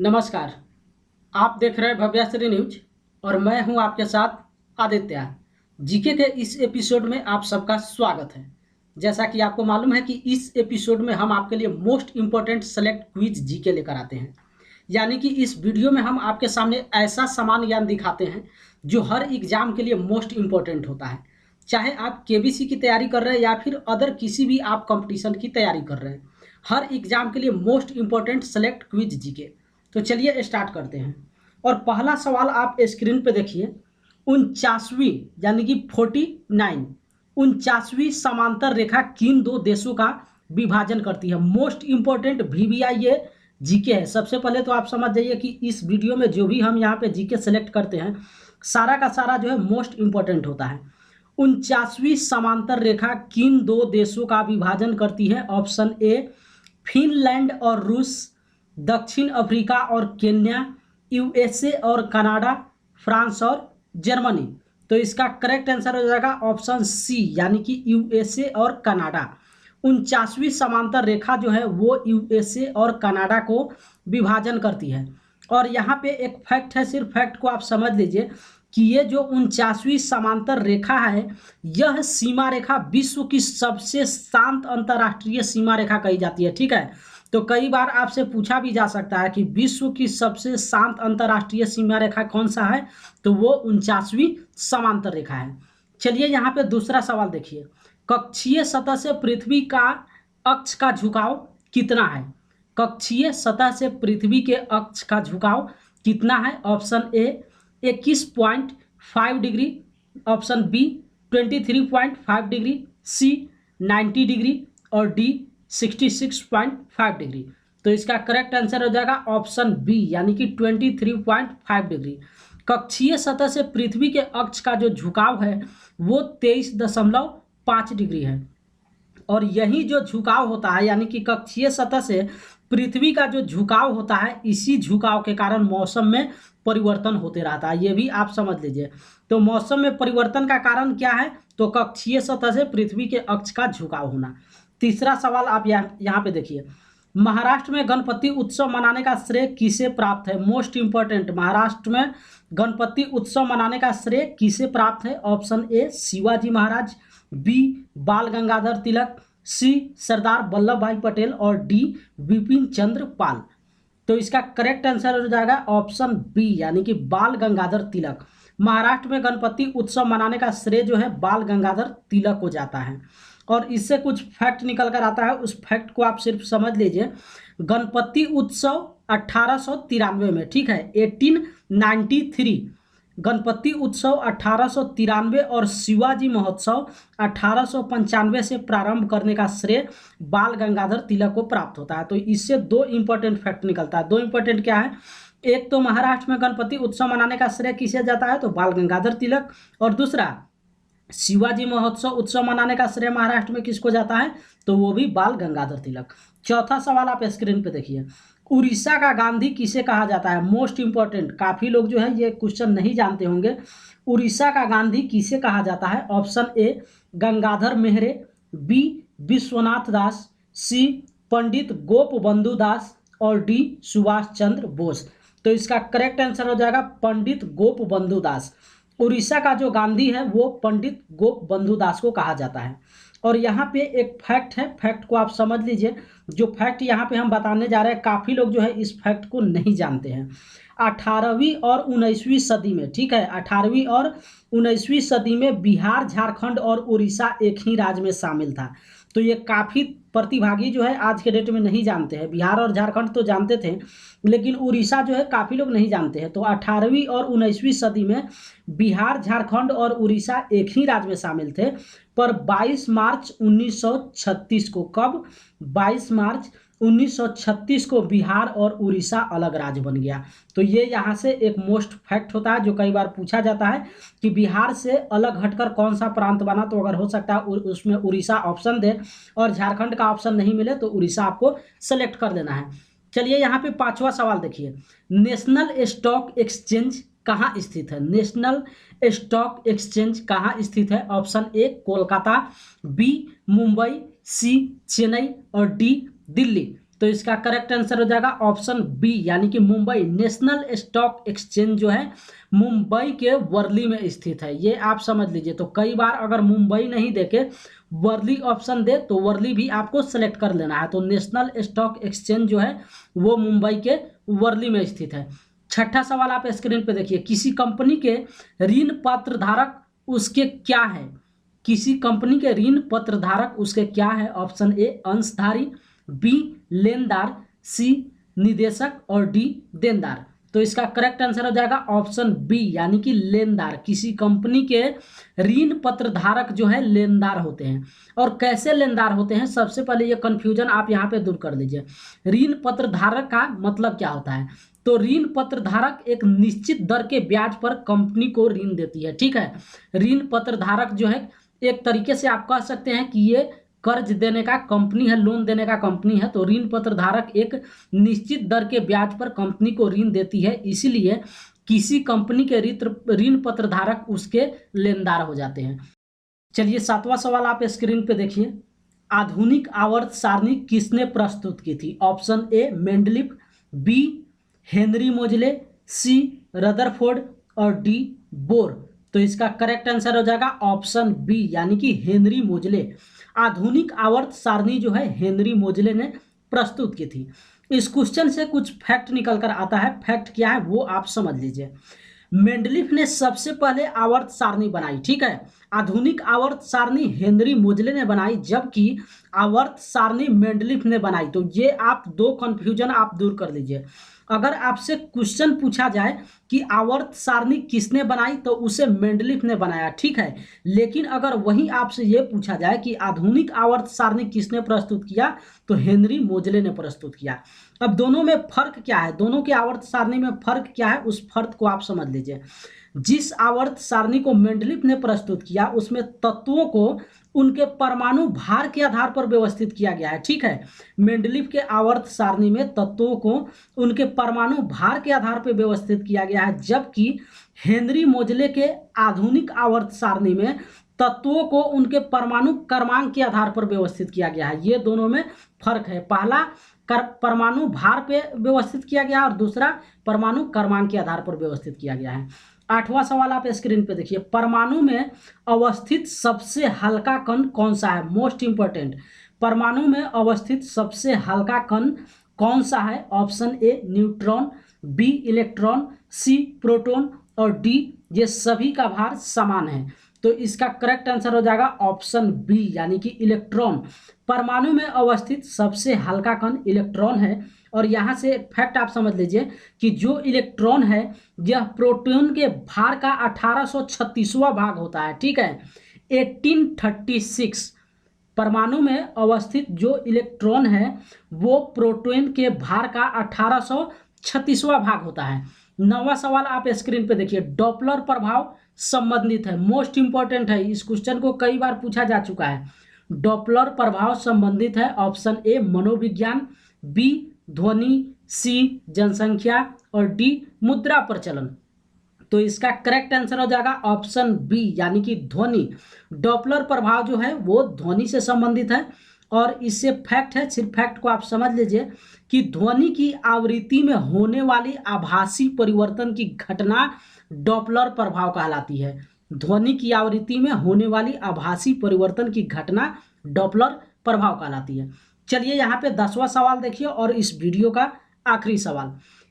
नमस्कार। आप देख रहे हैं भव्याश्री न्यूज और मैं हूं आपके साथ आदित्य। जीके के इस एपिसोड में आप सबका स्वागत है। जैसा कि आपको मालूम है कि इस एपिसोड में हम आपके लिए most important select quiz GK लेकर आते हैं। यानी कि इस वीडियो में हम आपके सामने ऐसा सामान्य ज्ञान दिखाते हैं जो हर एग्जाम के लिए मोस्ट इम्पोर्टेंट होता है। चाहे आप केबीसी की तैयारी कर रहे हैं या फिर अदर किसी भी आप कंपटीशन की तैयारी कर रहे हैं, हर एग्जाम के लिए most important select quiz GK. तो चलिए स्टार्ट करते हैं। और पहला सवाल आप स्क्रीन पे देखिए। 49वीं यानी कि 49 49वीं समांतर रेखा किन दो देशों का विभाजन करती है? मोस्ट इंपॉर्टेंट वीवीआई ये जीके है। सबसे पहले तो आप समझ जाइए कि इस वीडियो में जो भी हम यहाँ पे जीके सेलेक्ट करते हैं सारा का सारा जो है मोस्ट इंपॉर्टेंट होता है। 49वीं समांतर रेखा किन दो देशों का विभाजन करती है? ऑप्शन ए फिनलैंड और रूस, दक्षिण अफ्रीका और केन्या, यूएसए और कनाडा, फ्रांस और जर्मनी। तो इसका करेक्ट आंसर हो जाएगा ऑप्शन सी यानी कि यूएसए और कनाडा। 49वीं समांतर रेखा जो है वो यूएसए और कनाडा को विभाजन करती है। और यहाँ पे एक फैक्ट है, सिर्फ फैक्ट को आप समझ लीजिए कि ये जो 49वीं समांतर रेखा है यह सीमा रेखा विश्व की सबसे शांत अंतर्राष्ट्रीय सीमा रेखा कही जाती है। ठीक है, तो कई बार आपसे पूछा भी जा सकता है कि विश्व की सबसे शांत अंतर्राष्ट्रीय सीमा रेखा कौन सा है, तो वो 49वीं समांतर रेखा है। चलिए यहाँ पे दूसरा सवाल देखिए। कक्षीय सतह से पृथ्वी का अक्ष का झुकाव कितना है? कक्षीय सतह से पृथ्वी के अक्ष का झुकाव कितना है? Option A 21.5 degree, option B 23.5 degree, C 90 degree और डी 66.5 डिग्री। तो इसका करेक्ट आंसर हो जाएगा ऑप्शन बी यानी कि 23.5 डिग्री। कक्षीय सतह से पृथ्वी के अक्ष का जो झुकाव है वो 23.5 डिग्री है। और यही जो झुकाव होता है यानी कि कक्षीय सतह से पृथ्वी का जो झुकाव होता है, इसी झुकाव के कारण मौसम में परिवर्तन होते रहता है। ये भी आप समझ लीजिए। तो मौसम में परिवर्तन का कारण क्या है? तो कक्षीय सतह से पृथ्वी के अक्ष का झुकाव होना। तीसरा सवाल आप यहाँ पे देखिए। महाराष्ट्र में गणपति उत्सव मनाने का श्रेय किसे प्राप्त है? मोस्ट इंपॉर्टेंट, महाराष्ट्र में गणपति उत्सव मनाने का श्रेय किसे प्राप्त है? Option A Shivaji Maharaj, B Bal Gangadhar तिलक, सी सरदार वल्लभ भाई पटेल और डी विपिन चंद्र पाल। तो इसका करेक्ट आंसर हो जाएगा ऑप्शन बी यानी कि बाल गंगाधर तिलक। महाराष्ट्र में गणपति उत्सव मनाने का श्रेय जो है बाल गंगाधर तिलक को जाता है। और इससे कुछ फैक्ट निकल कर आता है, उस फैक्ट को आप सिर्फ समझ लीजिए। गणपति उत्सव 1893 में, ठीक है, 1893 गणपति उत्सव 1893 और शिवाजी महोत्सव 1895 से प्रारंभ करने का श्रेय बाल गंगाधर तिलक को प्राप्त होता है। तो इससे दो इंपॉर्टेंट फैक्ट निकलता है। दो इंपॉर्टेंट क्या है? एक तो महाराष्ट्र में गणपति उत्सव मनाने का श्रेय किसे जाता है? तो बाल गंगाधर तिलक। और दूसरा शिवाजी महोत्सव उत्सव मनाने का श्रेय महाराष्ट्र में किसको जाता है? तो वो भी बाल गंगाधर तिलक। चौथा सवाल आप स्क्रीन पे देखिए। उड़ीसा का गांधी किसे कहा जाता है? मोस्ट इंपॉर्टेंट, काफी लोग जो है ये क्वेश्चन नहीं जानते होंगे। उड़ीसा का गांधी किसे कहा जाता है? Option A Gangadhar Meher, B Vishwanath Das, C Pandit Gopabandhu Das और डी सुभाष चंद्र बोस। तो इसका करेक्ट आंसर हो जाएगा पंडित गोपबंधु दास। उड़ीसा का जो गांधी है वो पंडित गोपबंधु दास को कहा जाता है। और यहाँ पे एक फैक्ट है, फैक्ट को आप समझ लीजिए। जो फैक्ट यहाँ पे हम बताने जा रहे हैं काफ़ी लोग जो है इस फैक्ट को नहीं जानते हैं। 18वीं और 19वीं सदी में, ठीक है, 18वीं और 19वीं सदी में बिहार, झारखंड और उड़ीसा एक ही राज्य में शामिल था। तो ये काफ़ी प्रतिभागी जो है आज के डेट में नहीं जानते हैं। बिहार और झारखंड तो जानते थे लेकिन उड़ीसा जो है काफ़ी लोग नहीं जानते हैं। तो 18वीं और 19वीं सदी में बिहार, झारखंड और उड़ीसा एक ही राज्य में शामिल थे। पर 22 मार्च 1936 को, कब? 22 मार्च 1936 को बिहार और उड़ीसा अलग राज्य बन गया। तो ये यहाँ से एक मोस्ट फैक्ट होता है जो कई बार पूछा जाता है कि बिहार से अलग हटकर कौन सा प्रांत बना। तो अगर हो सकता है उसमें उड़ीसा ऑप्शन दे और झारखंड का ऑप्शन नहीं मिले तो उड़ीसा आपको सेलेक्ट कर देना है। चलिए यहाँ पे पांचवा सवाल देखिए। नेशनल स्टॉक एक्सचेंज कहाँ स्थित है? नेशनल स्टॉक एक्सचेंज कहाँ स्थित है? Option A Kolkata, B Mumbai, C Chennai और डी दिल्ली। तो इसका करेक्ट आंसर हो जाएगा ऑप्शन बी यानी कि मुंबई। नेशनल स्टॉक एक्सचेंज जो है मुंबई के वर्ली में स्थित है, ये आप समझ लीजिए। तो कई बार अगर मुंबई नहीं देके वर्ली ऑप्शन दे तो वर्ली भी आपको सेलेक्ट कर लेना है। तो नेशनल स्टॉक एक्सचेंज जो है वो मुंबई के वर्ली में स्थित है। छठा सवाल आप स्क्रीन पे देखिए, किसी कंपनी के ऋण पत्र धारक उसके क्या है? किसी कंपनी के ऋण पत्र धारक उसके क्या है? ऑप्शन ए अंशधारी, बी लेनदार, सी निदेशक और डी देनदार। तो इसका करेक्ट आंसर हो जाएगा ऑप्शन बी यानी कि लेनदार। किसी कंपनी के ऋण पत्र धारक जो है लेनदार होते हैं। और कैसे लेनदार होते हैं, सबसे पहले ये कंफ्यूजन आप यहाँ पे दूर कर लीजिए। ऋण पत्र धारक का मतलब क्या होता है? तो ऋण पत्र धारक एक निश्चित दर के ब्याज पर कंपनी को ऋण देती है, ठीक है। ऋण पत्र धारक जो है एक तरीके से आप कह सकते हैं कि ये कर्ज देने का कंपनी है, लोन देने का कंपनी है। तो ऋण पत्र धारक एक निश्चित दर के ब्याज पर कंपनी को ऋण देती है, इसीलिए किसी कंपनी के ऋण पत्र धारक उसके लेनदार हो जाते हैं। चलिए सातवां सवाल आप स्क्रीन पे देखिए, आधुनिक आवर्त सारणी किसने प्रस्तुत की थी? Option A Mendeleev, B Henry Moseley, C Rutherford और डी बोर। तो इसका करेक्ट आंसर हो जाएगा ऑप्शन बी यानी कि हेनरी मोजले। आधुनिक आवर्त सारणी जो है हेनरी मोजले ने प्रस्तुत की थी। इस क्वेश्चन से कुछ फैक्ट निकल कर आता है। फैक्ट क्या है वो आप समझ लीजिए। मेंडलीफ ने सबसे पहले आवर्त सारणी बनाई, ठीक है। आधुनिक आवर्त सारणी हेनरी मोजले ने बनाई, जबकि आवर्त सारणी मेंडलीफ ने बनाई। तो ये आप दो कंफ्यूजन आप दूर कर लीजिए। अगर आपसे क्वेश्चन पूछा जाए कि आवर्त सारणी किसने बनाई तो उसे मेंडलीफ ने बनाया, ठीक है। लेकिन अगर वहीं आपसे ये पूछा जाए कि आधुनिक आवर्त सारणी किसने प्रस्तुत किया तो हेनरी मोजले ने प्रस्तुत किया। अब दोनों में फर्क क्या है, दोनों के आवर्त सारणी में फर्क क्या है, उस फर्क को आप समझ लीजिए। जिस आवर्त सारणी को मेंडलीफ ने प्रस्तुत किया उसमें तत्वों को उनके परमाणु भार के आधार पर व्यवस्थित किया गया है, ठीक है। मेंडलीफ के आवर्त सारणी में तत्वों को उनके परमाणु भार के आधार पर व्यवस्थित किया गया है, जबकि हेनरी मोजले के आधुनिक आवर्त सारणी में तत्वों को उनके परमाणु क्रमांक के आधार पर व्यवस्थित किया गया है। ये दोनों में फर्क है। पहला परमाणु भार पे व्यवस्थित किया गया और दूसरा परमाणु क्रमांक के आधार पर व्यवस्थित किया गया है। आठवां सवाल आप स्क्रीन पे देखिए, परमाणु में अवस्थित सबसे हल्का कण कौन सा है? मोस्ट इंपॉर्टेंट, परमाणु में अवस्थित सबसे हल्का कण कौन सा है? Option A neutron, B electron, C proton और डी ये सभी का भार समान है। तो इसका करेक्ट आंसर हो जाएगा ऑप्शन बी यानी कि इलेक्ट्रॉन। परमाणु में अवस्थित सबसे हल्का कण इलेक्ट्रॉन है। और यहाँ से फैक्ट आप समझ लीजिए कि जो इलेक्ट्रॉन है यह प्रोटॉन के भार का 1836वां भाग होता है, ठीक है। 1836 परमाणु में अवस्थित जो इलेक्ट्रॉन है वो प्रोटॉन के भार का 1836वां भाग होता है। नौवां सवाल आप स्क्रीन पे देखिए, डॉपलर प्रभाव संबंधित है, मोस्ट इंपॉर्टेंट है, इस क्वेश्चन को कई बार पूछा जा चुका है। डॉपलर प्रभाव संबंधित है ऑप्शन ए मनोविज्ञान, बी ध्वनि, सी जनसंख्या और डी मुद्रा प्रचलन। तो इसका करेक्ट आंसर हो जाएगा ऑप्शन बी यानी कि ध्वनि। डॉपलर प्रभाव जो है वो ध्वनि से संबंधित है। और इससे फैक्ट है, सिर्फ फैक्ट को आप समझ लीजिए कि ध्वनि की आवृत्ति में होने वाली आभासी परिवर्तन की घटना डॉपलर प्रभाव कहलाती है। ध्वनि की आवृत्ति में होने वाली आभासी परिवर्तन की घटना डॉपलर प्रभाव कहलाती है। चलिए यहाँ पे 10वां सवाल देखिए और इस वीडियो का आखिरी सवाल,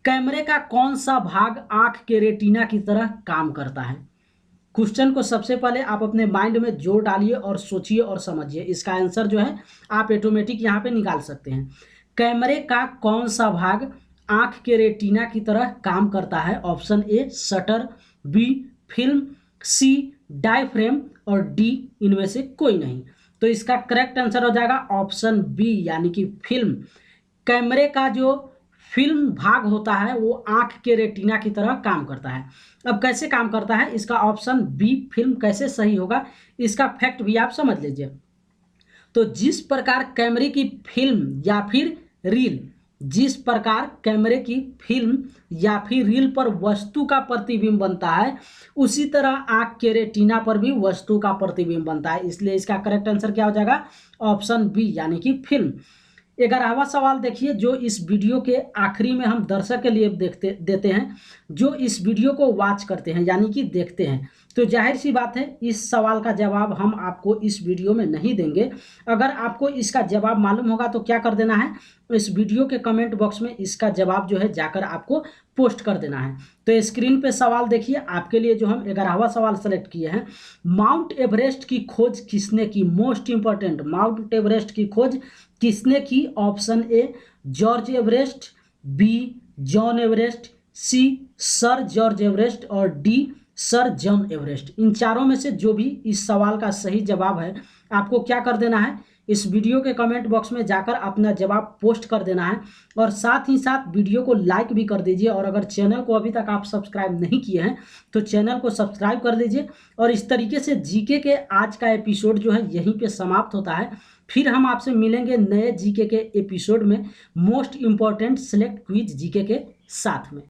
कैमरे का कौन सा भाग आंख के रेटिना की तरह काम करता है? क्वेश्चन को सबसे पहले आप अपने माइंड में जोर डालिए और सोचिए और समझिए। इसका आंसर जो है आप ऑटोमेटिक यहाँ पे निकाल सकते हैं। कैमरे का कौन सा भाग आंख के रेटिना की तरह काम करता है? Option A shutter, B film, C diaphragm और डी इनमें से कोई नहीं। तो इसका करेक्ट आंसर हो जाएगा ऑप्शन बी यानी कि फिल्म। कैमरे का जो फिल्म भाग होता है वो आंख के रेटिना की तरह काम करता है। अब कैसे काम करता है, इसका ऑप्शन बी फिल्म कैसे सही होगा, इसका फैक्ट भी आप समझ लीजिए। तो जिस प्रकार कैमरे की फिल्म या फिर रील, जिस प्रकार कैमरे की फिल्म या फिर रील पर वस्तु का प्रतिबिंब बनता है उसी तरह आंख के रेटिना पर भी वस्तु का प्रतिबिंब बनता है। इसलिए इसका करेक्ट आंसर क्या हो जाएगा? ऑप्शन बी यानी कि फिल्म। 11वां सवाल देखिए, जो इस वीडियो के आखिरी में हम दर्शक के लिए देते हैं, जो इस वीडियो को वॉच करते हैं यानी कि देखते हैं। तो जाहिर सी बात है इस सवाल का जवाब हम आपको इस वीडियो में नहीं देंगे। अगर आपको इसका जवाब मालूम होगा तो क्या कर देना है, इस वीडियो के कमेंट बॉक्स में इसका जवाब जो है जाकर आपको पोस्ट कर देना है। तो स्क्रीन पे सवाल देखिए, आपके लिए जो हम 11वां सवाल सेलेक्ट किए हैं, माउंट एवरेस्ट की खोज किसने की? मोस्ट इंपॉर्टेंट, माउंट एवरेस्ट की खोज किसने की? Option A George Everest, B John Everest, C sir George Everest और डी सर जॉन एवरेस्ट। इन चारों में से जो भी इस सवाल का सही जवाब है, आपको क्या कर देना है, इस वीडियो के कमेंट बॉक्स में जाकर अपना जवाब पोस्ट कर देना है और साथ ही साथ वीडियो को लाइक भी कर दीजिए। और अगर चैनल को अभी तक आप सब्सक्राइब नहीं किए हैं तो चैनल को सब्सक्राइब कर लीजिए। और इस तरीके से जीके के आज का एपिसोड जो है यहीं पे समाप्त होता है। फिर हम आपसे मिलेंगे नए जीके के एपिसोड में, most important select quiz GK के साथ में।